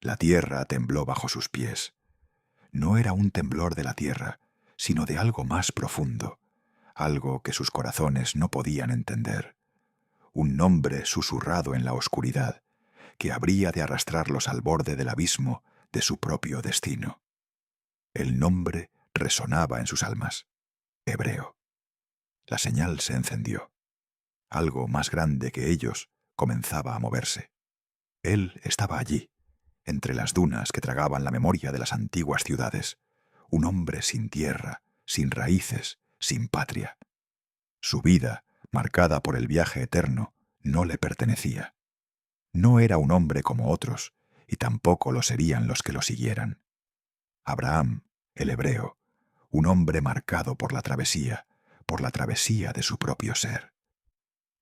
La tierra tembló bajo sus pies. No era un temblor de la tierra, sino de algo más profundo, algo que sus corazones no podían entender. Un nombre susurrado en la oscuridad, que habría de arrastrarlos al borde del abismo de su propio destino. El nombre resonaba en sus almas. Hebreo. La señal se encendió. Algo más grande que ellos comenzaba a moverse. Él estaba allí, entre las dunas que tragaban la memoria de las antiguas ciudades, un hombre sin tierra, sin raíces, sin patria. Su vida, marcada por el viaje eterno, no le pertenecía. No era un hombre como otros, y tampoco lo serían los que lo siguieran. Abraham, el hebreo, un hombre marcado por la travesía de su propio ser.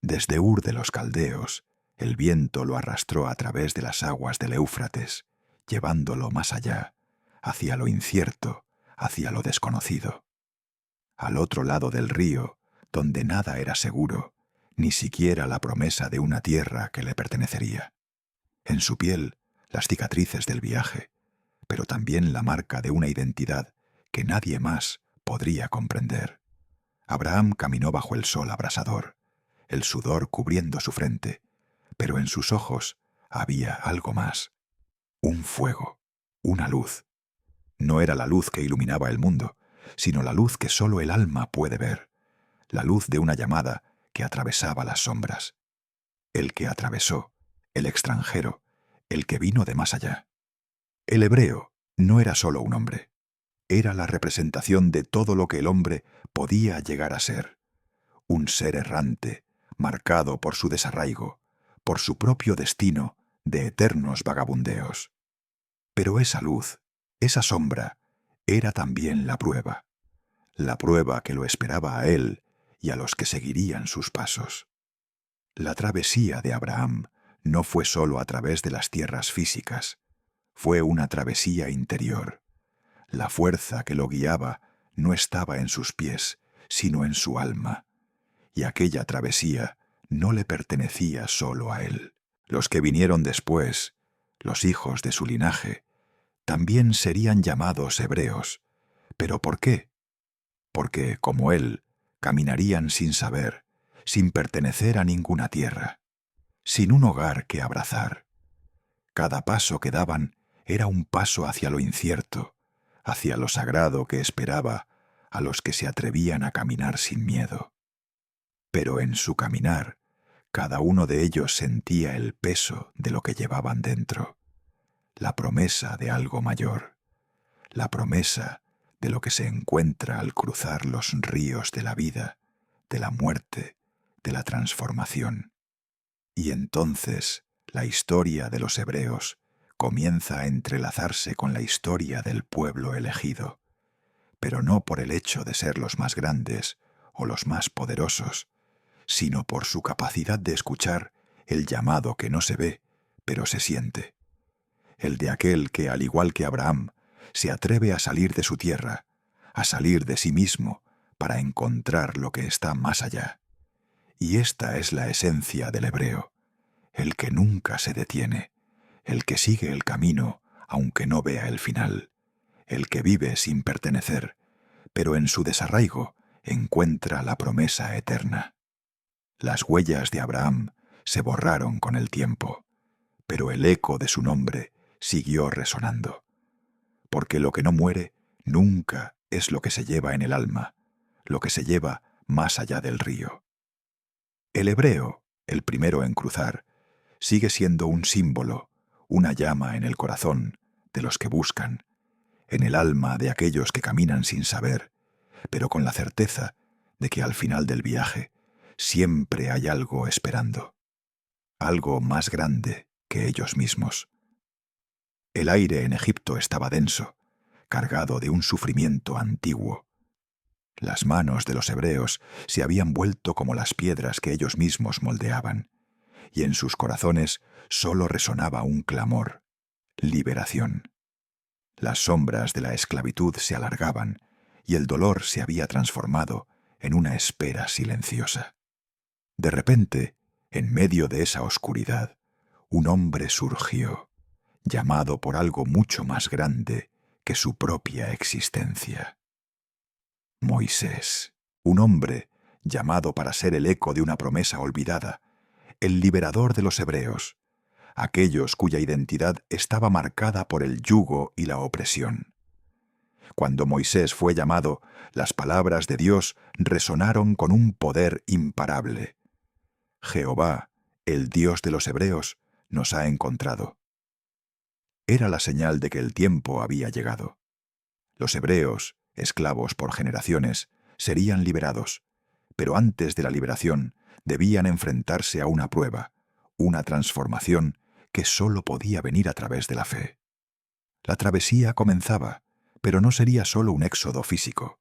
Desde Ur de los Caldeos, el viento lo arrastró a través de las aguas del Éufrates, llevándolo más allá, hacia lo incierto, hacia lo desconocido. Al otro lado del río, donde nada era seguro, ni siquiera la promesa de una tierra que le pertenecería. En su piel, las cicatrices del viaje, pero también la marca de una identidad que nadie más podría comprender. Abraham caminó bajo el sol abrasador, el sudor cubriendo su frente, pero en sus ojos había algo más. Un fuego, una luz. No era la luz que iluminaba el mundo, sino la luz que solo el alma puede ver, la luz de una llamada que atravesaba las sombras. El que atravesó, el extranjero, el que vino de más allá. El hebreo no era solo un hombre, era la representación de todo lo que el hombre podía llegar a ser. Un ser errante, marcado por su desarraigo, por su propio destino de eternos vagabundeos. Pero esa luz, esa sombra, era también la prueba que lo esperaba a él y a los que seguirían sus pasos. La travesía de Abraham no fue solo a través de las tierras físicas, fue una travesía interior. La fuerza que lo guiaba no estaba en sus pies, sino en su alma, y aquella travesía no le pertenecía solo a él. Los que vinieron después, los hijos de su linaje, también serían llamados hebreos. ¿Pero por qué? Porque, como él, caminarían sin saber, sin pertenecer a ninguna tierra, sin un hogar que abrazar. Cada paso que daban era un paso hacia lo incierto, hacia lo sagrado que esperaba a los que se atrevían a caminar sin miedo. Pero en su caminar, cada uno de ellos sentía el peso de lo que llevaban dentro, la promesa de algo mayor, la promesa de lo que se encuentra al cruzar los ríos de la vida, de la muerte, de la transformación. Y entonces la historia de los hebreos comienza a entrelazarse con la historia del pueblo elegido, pero no por el hecho de ser los más grandes o los más poderosos, sino por su capacidad de escuchar el llamado que no se ve, pero se siente. El de aquel que, al igual que Abraham, se atreve a salir de su tierra, a salir de sí mismo, para encontrar lo que está más allá. Y esta es la esencia del hebreo, el que nunca se detiene, el que sigue el camino aunque no vea el final, el que vive sin pertenecer, pero en su desarraigo encuentra la promesa eterna. Las huellas de Abraham se borraron con el tiempo, pero el eco de su nombre siguió resonando. Porque lo que no muere nunca es lo que se lleva en el alma, lo que se lleva más allá del río. El hebreo, el primero en cruzar, sigue siendo un símbolo, una llama en el corazón de los que buscan, en el alma de aquellos que caminan sin saber, pero con la certeza de que al final del viaje siempre hay algo esperando, algo más grande que ellos mismos. El aire en Egipto estaba denso, cargado de un sufrimiento antiguo. Las manos de los hebreos se habían vuelto como las piedras que ellos mismos moldeaban, y en sus corazones solo resonaba un clamor: liberación. Las sombras de la esclavitud se alargaban, y el dolor se había transformado en una espera silenciosa. De repente, en medio de esa oscuridad, un hombre surgió, llamado por algo mucho más grande que su propia existencia. Moisés, un hombre llamado para ser el eco de una promesa olvidada, el liberador de los hebreos, aquellos cuya identidad estaba marcada por el yugo y la opresión. Cuando Moisés fue llamado, las palabras de Dios resonaron con un poder imparable. Jehová, el Dios de los hebreos, nos ha encontrado. Era la señal de que el tiempo había llegado. Los hebreos, esclavos por generaciones, serían liberados, pero antes de la liberación debían enfrentarse a una prueba, una transformación que sólo podía venir a través de la fe. La travesía comenzaba, pero no sería solo un éxodo físico.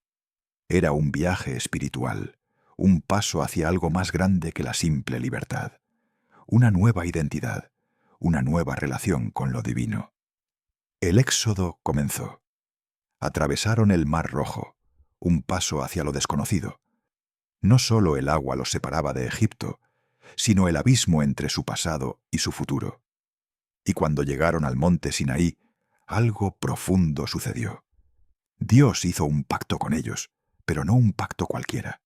Era un viaje espiritual, un paso hacia algo más grande que la simple libertad, una nueva identidad, una nueva relación con lo divino. El éxodo comenzó. Atravesaron el Mar Rojo, un paso hacia lo desconocido. No solo el agua los separaba de Egipto, sino el abismo entre su pasado y su futuro. Y cuando llegaron al monte Sinaí, algo profundo sucedió. Dios hizo un pacto con ellos, pero no un pacto cualquiera.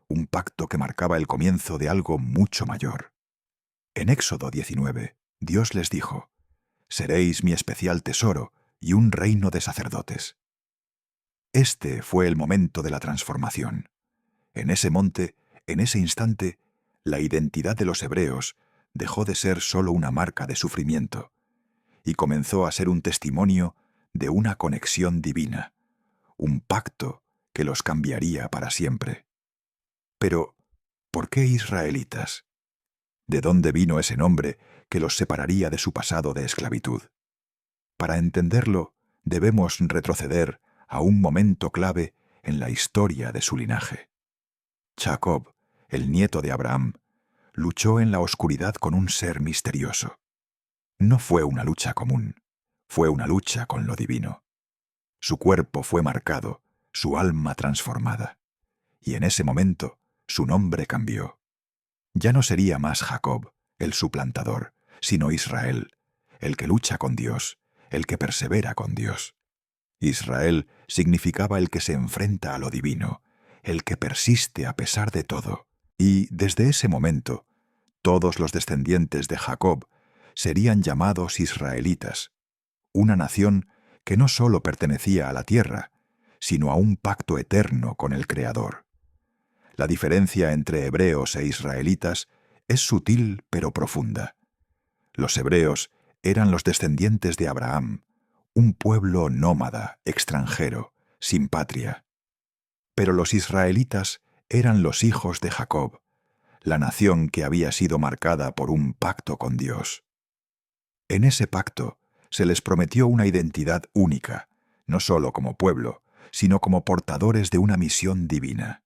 Un pacto que marcaba el comienzo de algo mucho mayor. En Éxodo 19, Dios les dijo: «Seréis mi especial tesoro y un reino de sacerdotes». Este fue el momento de la transformación. En ese monte, en ese instante, la identidad de los hebreos dejó de ser solo una marca de sufrimiento y comenzó a ser un testimonio de una conexión divina, un pacto que los cambiaría para siempre. Pero, ¿por qué israelitas? ¿De dónde vino ese nombre que los separaría de su pasado de esclavitud? Para entenderlo, debemos retroceder a un momento clave en la historia de su linaje. Jacob, el nieto de Abraham, luchó en la oscuridad con un ser misterioso. No fue una lucha común, fue una lucha con lo divino. Su cuerpo fue marcado, su alma transformada. Y en ese momento, su nombre cambió. Ya no sería más Jacob, el suplantador, sino Israel, el que lucha con Dios, el que persevera con Dios. Israel significaba el que se enfrenta a lo divino, el que persiste a pesar de todo. Y desde ese momento, todos los descendientes de Jacob serían llamados israelitas, una nación que no solo pertenecía a la tierra, sino a un pacto eterno con el Creador. La diferencia entre hebreos e israelitas es sutil pero profunda. Los hebreos eran los descendientes de Abraham, un pueblo nómada, extranjero, sin patria. Pero los israelitas eran los hijos de Jacob, la nación que había sido marcada por un pacto con Dios. En ese pacto se les prometió una identidad única, no solo como pueblo, sino como portadores de una misión divina.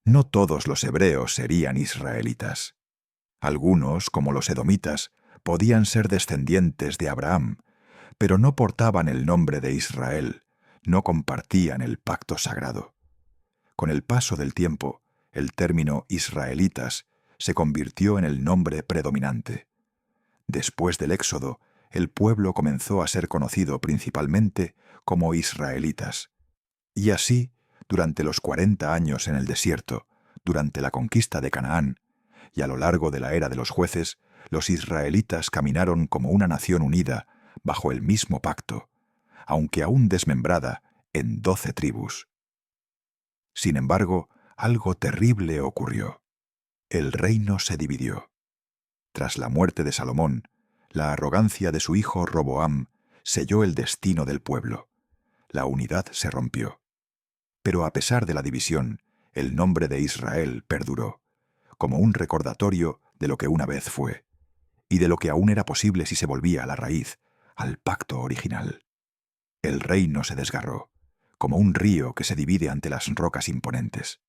No todos los hebreos serían israelitas. Algunos, como los edomitas, podían ser descendientes de Abraham, pero no portaban el nombre de Israel, no compartían el pacto sagrado. Con el paso del tiempo, el término israelitas se convirtió en el nombre predominante. Después del Éxodo, el pueblo comenzó a ser conocido principalmente como israelitas. Y así, durante los 40 años en el desierto, durante la conquista de Canaán, y a lo largo de la era de los jueces, los israelitas caminaron como una nación unida bajo el mismo pacto, aunque aún desmembrada en 12 tribus. Sin embargo, algo terrible ocurrió. El reino se dividió. Tras la muerte de Salomón, la arrogancia de su hijo Roboam selló el destino del pueblo. La unidad se rompió. Pero a pesar de la división, el nombre de Israel perduró, como un recordatorio de lo que una vez fue, y de lo que aún era posible si se volvía a la raíz, al pacto original. El reino se desgarró, como un río que se divide ante las rocas imponentes.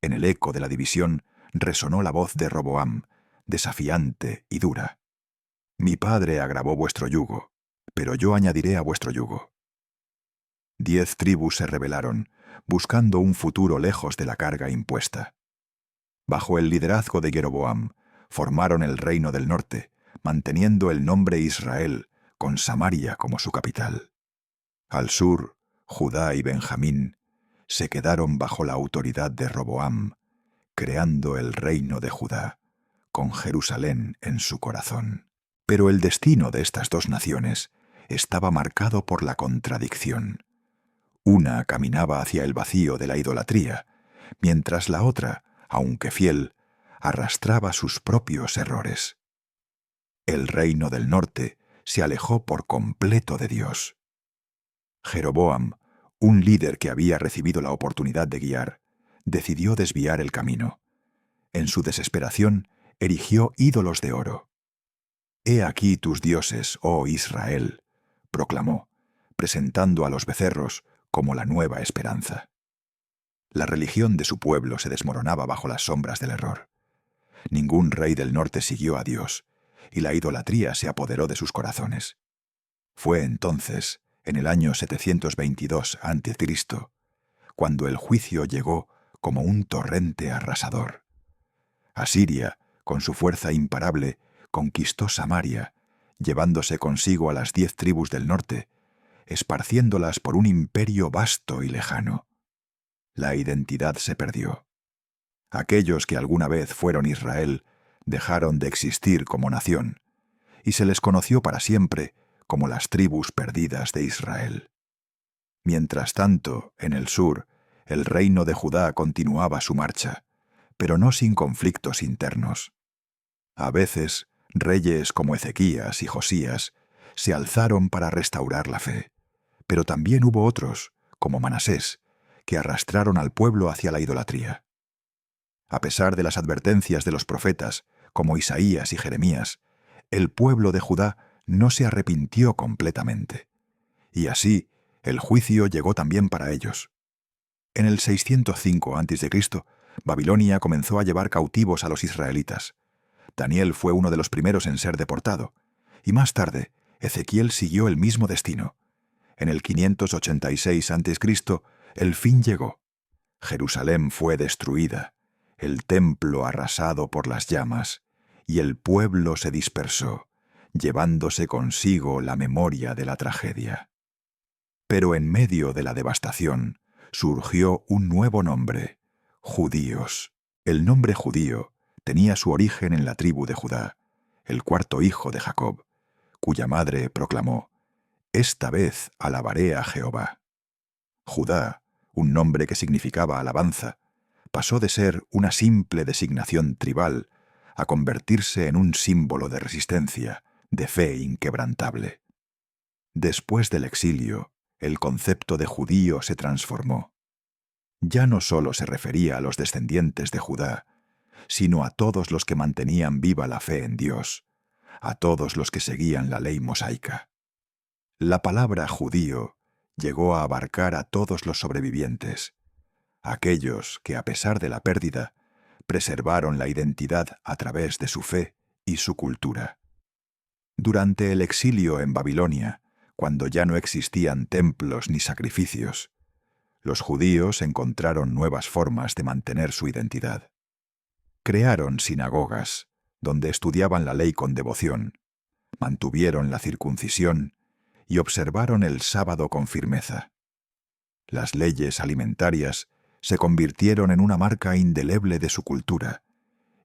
En el eco de la división resonó la voz de Roboam, desafiante y dura. «Mi padre agravó vuestro yugo, pero yo añadiré a vuestro yugo». 10 tribus se rebelaron, buscando un futuro lejos de la carga impuesta. Bajo el liderazgo de Jeroboam, formaron el reino del norte, manteniendo el nombre Israel con Samaria como su capital. Al sur, Judá y Benjamín se quedaron bajo la autoridad de Roboam, creando el reino de Judá, con Jerusalén en su corazón. Pero el destino de estas dos naciones estaba marcado por la contradicción. Una caminaba hacia el vacío de la idolatría, mientras la otra, aunque fiel, arrastraba sus propios errores. El reino del norte se alejó por completo de Dios. Jeroboam, un líder que había recibido la oportunidad de guiar, decidió desviar el camino. En su desesperación, erigió ídolos de oro. «He aquí tus dioses, oh Israel», proclamó, presentando a los becerros como la nueva esperanza. La religión de su pueblo se desmoronaba bajo las sombras del error. Ningún rey del norte siguió a Dios, y la idolatría se apoderó de sus corazones. Fue entonces, en el año 722 a.C., cuando el juicio llegó como un torrente arrasador. Asiria, con su fuerza imparable, conquistó Samaria, llevándose consigo a las 10 tribus del norte, esparciéndolas por un imperio vasto y lejano. La identidad se perdió. Aquellos que alguna vez fueron Israel dejaron de existir como nación, y se les conoció para siempre como las tribus perdidas de Israel. Mientras tanto, en el sur, el reino de Judá continuaba su marcha, pero no sin conflictos internos. A veces, reyes como Ezequías y Josías se alzaron para restaurar la fe, pero también hubo otros, como Manasés, que arrastraron al pueblo hacia la idolatría. A pesar de las advertencias de los profetas, como Isaías y Jeremías, el pueblo de Judá no se arrepintió completamente. Y así, el juicio llegó también para ellos. En el 605 a.C., Babilonia comenzó a llevar cautivos a los israelitas. Daniel fue uno de los primeros en ser deportado, y más tarde, Ezequiel siguió el mismo destino. En el 586 a.C., el fin llegó. Jerusalén fue destruida, el templo arrasado por las llamas, y el pueblo se dispersó, llevándose consigo la memoria de la tragedia. Pero en medio de la devastación surgió un nuevo nombre: judíos. El nombre judío tenía su origen en la tribu de Judá, el cuarto hijo de Jacob, cuya madre proclamó: «Esta vez alabaré a Jehová». Judá, un nombre que significaba alabanza, pasó de ser una simple designación tribal a convertirse en un símbolo de resistencia, de fe inquebrantable. Después del exilio, el concepto de judío se transformó. Ya no solo se refería a los descendientes de Judá, sino a todos los que mantenían viva la fe en Dios, a todos los que seguían la ley mosaica. La palabra judío llegó a abarcar a todos los sobrevivientes, aquellos que, a pesar de la pérdida, preservaron la identidad a través de su fe y su cultura. Durante el exilio en Babilonia, cuando ya no existían templos ni sacrificios, los judíos encontraron nuevas formas de mantener su identidad. Crearon sinagogas, donde estudiaban la ley con devoción, mantuvieron la circuncisión y observaron el sábado con firmeza. Las leyes alimentarias se convirtieron en una marca indeleble de su cultura,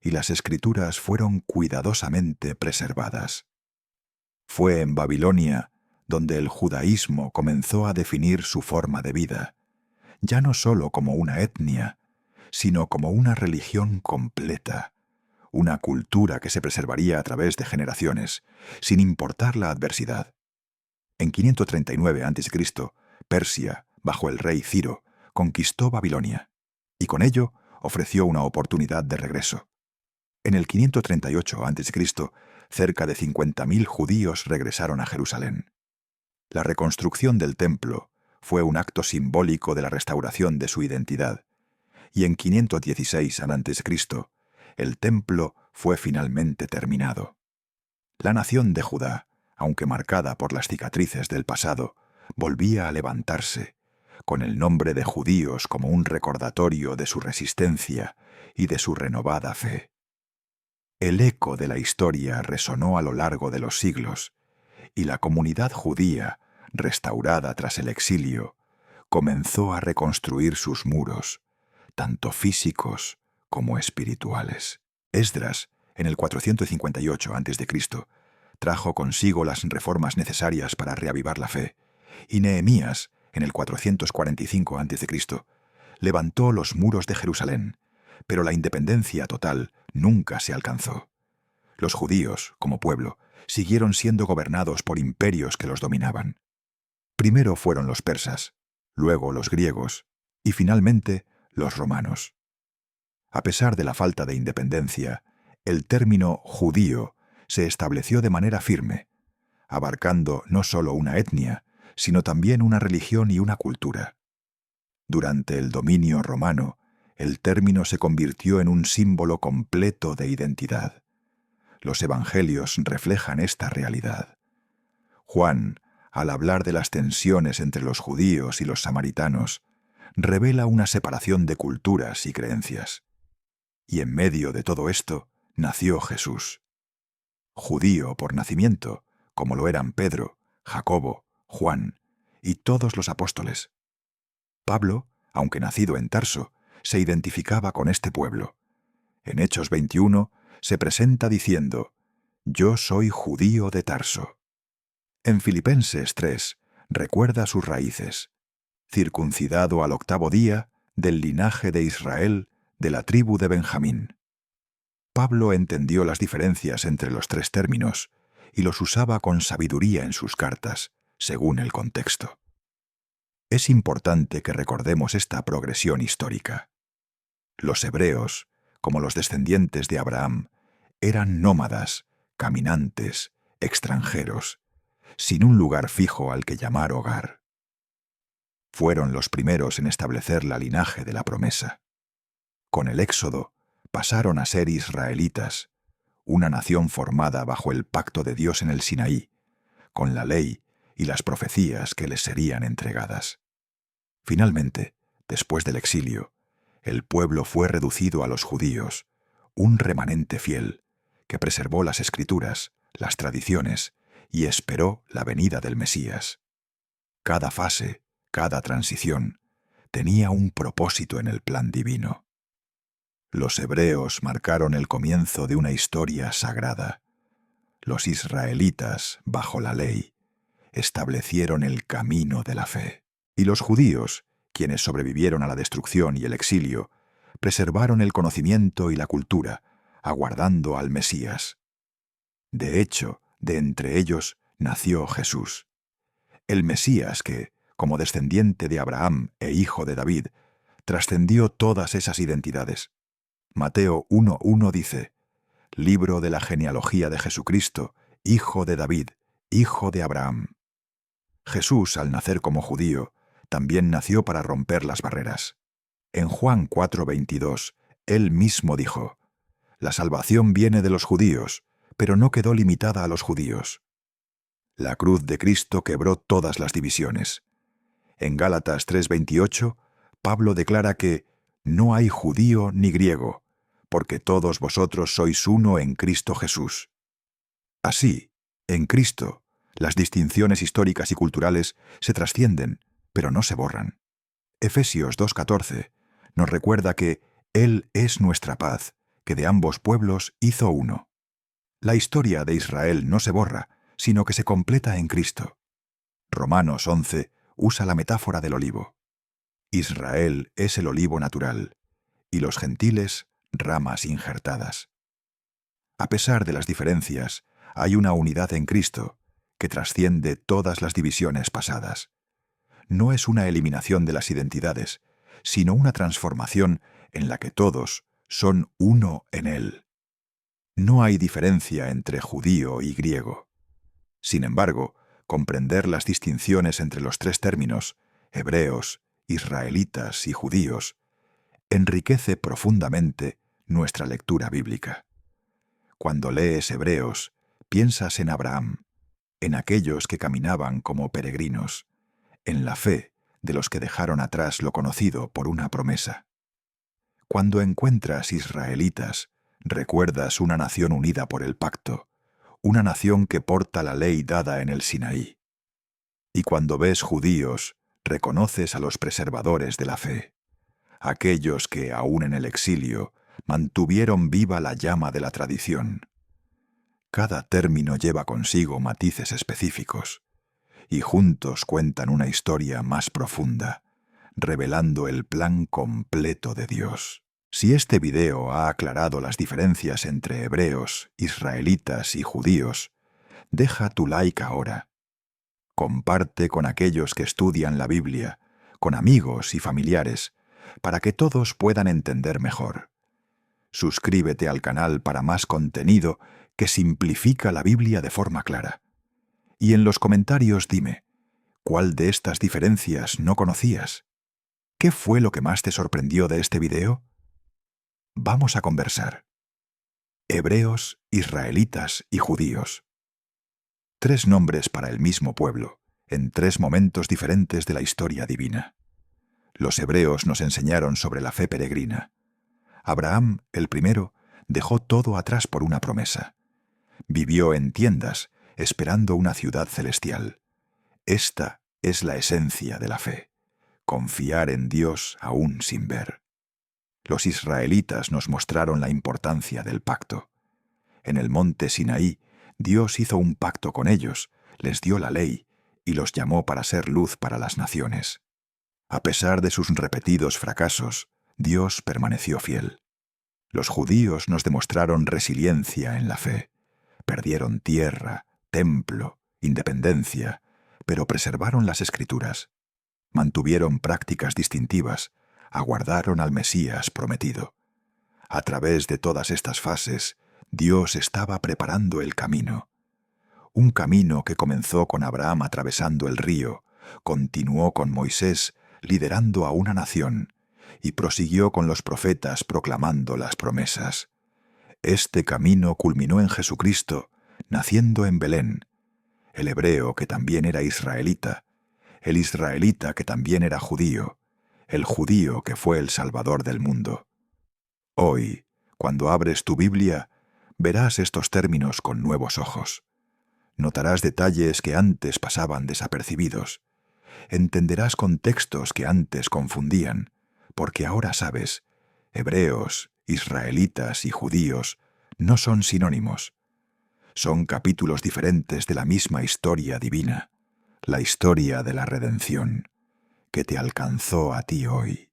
y las escrituras fueron cuidadosamente preservadas. Fue en Babilonia donde el judaísmo comenzó a definir su forma de vida, ya no solo como una etnia, sino como una religión completa, una cultura que se preservaría a través de generaciones, sin importar la adversidad. En 539 a.C., Persia, bajo el rey Ciro, conquistó Babilonia, y con ello ofreció una oportunidad de regreso. En el 538 a.C., cerca de 50.000 judíos regresaron a Jerusalén. La reconstrucción del templo fue un acto simbólico de la restauración de su identidad, y en 516 a.C., el templo fue finalmente terminado. La nación de Judá, aunque marcada por las cicatrices del pasado, volvía a levantarse, con el nombre de judíos como un recordatorio de su resistencia y de su renovada fe. El eco de la historia resonó a lo largo de los siglos, y la comunidad judía, restaurada tras el exilio, comenzó a reconstruir sus muros, tanto físicos como espirituales. Esdras, en el 458 a.C., trajo consigo las reformas necesarias para reavivar la fe, y Nehemías, en el 445 a.C., levantó los muros de Jerusalén, pero la independencia total nunca se alcanzó. Los judíos, como pueblo, siguieron siendo gobernados por imperios que los dominaban. Primero fueron los persas, luego los griegos y finalmente los romanos. A pesar de la falta de independencia, el término judío se estableció de manera firme, abarcando no solo una etnia, sino también una religión y una cultura. Durante el dominio romano, el término se convirtió en un símbolo completo de identidad. Los evangelios reflejan esta realidad. Juan, al hablar de las tensiones entre los judíos y los samaritanos, revela una separación de culturas y creencias. Y en medio de todo esto nació Jesús. Judío por nacimiento, como lo eran Pedro, Jacobo, Juan y todos los apóstoles. Pablo, aunque nacido en Tarso, se identificaba con este pueblo. En Hechos 21 se presenta diciendo: «Yo soy judío de Tarso». En Filipenses 3 recuerda sus raíces: circuncidado al 8º día, del linaje de Israel, de la tribu de Benjamín. Pablo entendió las diferencias entre los tres términos y los usaba con sabiduría en sus cartas, según el contexto. Es importante que recordemos esta progresión histórica. Los hebreos, como los descendientes de Abraham, eran nómadas, caminantes, extranjeros, sin un lugar fijo al que llamar hogar. Fueron los primeros en establecer la linaje de la promesa. Con el Éxodo, pasaron a ser israelitas, una nación formada bajo el pacto de Dios en el Sinaí, con la ley y las profecías que les serían entregadas. Finalmente, después del exilio, el pueblo fue reducido a los judíos, un remanente fiel, que preservó las escrituras, las tradiciones y esperó la venida del Mesías. Cada fase, cada transición, tenía un propósito en el plan divino. Los hebreos marcaron el comienzo de una historia sagrada. Los israelitas, bajo la ley, establecieron el camino de la fe. Y los judíos, quienes sobrevivieron a la destrucción y el exilio, preservaron el conocimiento y la cultura, aguardando al Mesías. De hecho, de entre ellos nació Jesús, el Mesías que, como descendiente de Abraham e hijo de David, trascendió todas esas identidades. Mateo 1:1 dice: «Libro de la genealogía de Jesucristo, hijo de David, hijo de Abraham». Jesús, al nacer como judío, también nació para romper las barreras. En Juan 4:22, él mismo dijo: «La salvación viene de los judíos, pero no quedó limitada a los judíos». La cruz de Cristo quebró todas las divisiones. En Gálatas 3:28, Pablo declara que «no hay judío ni griego, porque todos vosotros sois uno en Cristo Jesús». Así, en Cristo, las distinciones históricas y culturales se trascienden, pero no se borran. Efesios 2:14 nos recuerda que Él es nuestra paz, que de ambos pueblos hizo uno. La historia de Israel no se borra, sino que se completa en Cristo. Romanos 11 usa la metáfora del olivo. Israel es el olivo natural, y los gentiles, ramas injertadas. A pesar de las diferencias, hay una unidad en Cristo que trasciende todas las divisiones pasadas. No es una eliminación de las identidades, sino una transformación en la que todos son uno en Él. No hay diferencia entre judío y griego. Sin embargo, comprender las distinciones entre los tres términos, hebreos, israelitas y judíos, enriquece profundamente nuestra lectura bíblica. Cuando lees Hebreos, piensas en Abraham, en aquellos que caminaban como peregrinos, en la fe de los que dejaron atrás lo conocido por una promesa. Cuando encuentras israelitas, recuerdas una nación unida por el pacto, una nación que porta la ley dada en el Sinaí. Y cuando ves judíos, reconoces a los preservadores de la fe, aquellos que, aun en el exilio, mantuvieron viva la llama de la tradición. Cada término lleva consigo matices específicos, y juntos cuentan una historia más profunda, revelando el plan completo de Dios. Si este video ha aclarado las diferencias entre hebreos, israelitas y judíos, deja tu like ahora. Comparte con aquellos que estudian la Biblia, con amigos y familiares, para que todos puedan entender mejor. Suscríbete al canal para más contenido que simplifica la Biblia de forma clara. Y en los comentarios dime, ¿cuál de estas diferencias no conocías? ¿Qué fue lo que más te sorprendió de este video? Vamos a conversar. Hebreos, israelitas y judíos. 3 nombres para el mismo pueblo, en 3 momentos diferentes de la historia divina. Los hebreos nos enseñaron sobre la fe peregrina. Abraham, el primero, dejó todo atrás por una promesa. Vivió en tiendas, esperando una ciudad celestial. Esta es la esencia de la fe: confiar en Dios aún sin ver. Los israelitas nos mostraron la importancia del pacto. En el monte Sinaí, Dios hizo un pacto con ellos, les dio la ley y los llamó para ser luz para las naciones. A pesar de sus repetidos fracasos, Dios permaneció fiel. Los judíos nos demostraron resiliencia en la fe. Perdieron tierra, templo, independencia, pero preservaron las Escrituras. Mantuvieron prácticas distintivas, aguardaron al Mesías prometido. A través de todas estas fases, Dios estaba preparando el camino. Un camino que comenzó con Abraham atravesando el río, continuó con Moisés liderando a una nación, y prosiguió con los profetas proclamando las promesas. Este camino culminó en Jesucristo, naciendo en Belén, el hebreo que también era israelita, el israelita que también era judío, el judío que fue el Salvador del mundo. Hoy, cuando abres tu Biblia, verás estos términos con nuevos ojos. Notarás detalles que antes pasaban desapercibidos. Entenderás contextos que antes confundían, porque ahora sabes, hebreos, israelitas y judíos no son sinónimos. Son capítulos diferentes de la misma historia divina, la historia de la redención, que te alcanzó a ti hoy.